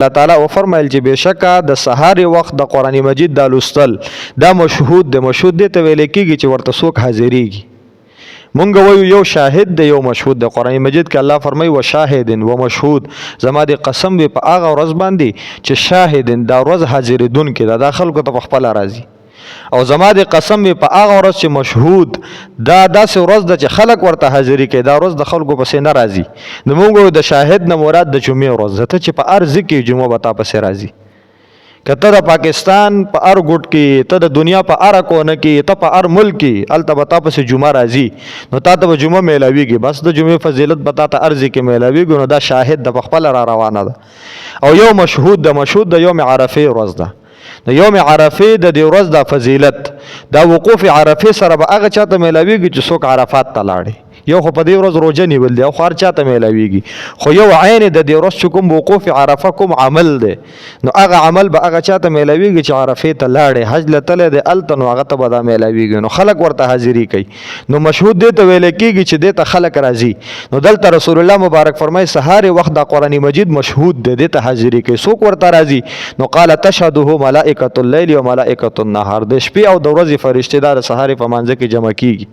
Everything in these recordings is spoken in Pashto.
الله تعالی او فرمایل چې بشکا د سحر وخت د قران مجید د لوستل دا مشهود د مشهود د ته ویل کیږي چې ورته څوک حاضرېږي مونږ وایو یو شاهد د یو مشهود د قران مجید کې الله فرمایي و شاهد و مشهود زما د قسم په هغه ورځ باندې چې شاهد دا ورځ حاضرېدون کې د خلکو ته خپل راځي او زما د قسم په هغه ورځ چې مشهود دا داسې ورځ ده چې خلک ورته حاضرې کوي دا ورځ د خلکو پسې نه راځي نو موږ د شاهد نه مراد د جمعې ورځ ده ته چې په هر ځای کې جمعه به تا پسې راځي که ته د پاکستان په هر ګوټ کې ته د دنیا په هر کونه کې ته په هر ملک کې هلته به تا پسې جمعه راځي نو تا ته به جمعه میلاویږي بس د جمعې فضیلت به تا ته هر ځای کې میلاویږي نو دا شاهد د پخپله را روانه ده او یو مشهود د یوم عرفې ورځ ده د یوم عرفه د دې ورځ د فضیلت دا وقوف عرفه سره به هغه چاته میلاویږي چې څوک عرفات ته لاړي یو خو په دې ورځ روزه نیول دی او خو هر چاته میلاویږي خو یو عین د دې ورځ چې کوم وقوف عرفه کوم عمل دی نو هغه عمل به هغه چاته میلاویږي چې عرفه ته لاړي حج لته دی الته نو هغه ته به دا میلاویږي نو خلک ورته حاضری کوي نو مشهود دی ته ویل کیږي چې دی ته خلک راځي نو دلته رسول الله مبارک فرمای سحر وخت د قران مجید مشهود دی ته حاضری کوي څوک ورته راځي نو قال تشهده ملائکه الليل و ملائکه النهار د شپې او د ورځې فرشتي د سحر په منځ کې جمع کیږي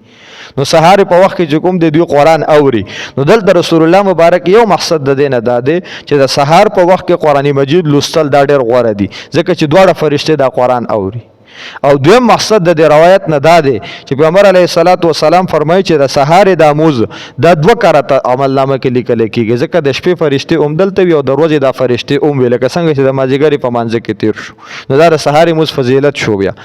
نو سحر په وخت کې کوم د دوی قران اوري نو دلته رسول الله مبارک یو مقصد د دینه داده چې د سحر په وخت کې قران مجید لوستل دا ډېر غوړه دي ځکه چې دواړه فرشته د قران اوري او دویم مقصد د روایت نه داده چې پیغمبر علیه الصلاۃ والسلام فرمایي چې د سحر د اموز د دوه کرته عمل نامه کې لیکل کېږي ځکه د شپې فرشته اومدلته وي او د ورځې د فرشته اوم ویل که څنګه چې د مازیګری په منځ کې تیر شو نو دا د سحر موز فضیلت شو بیا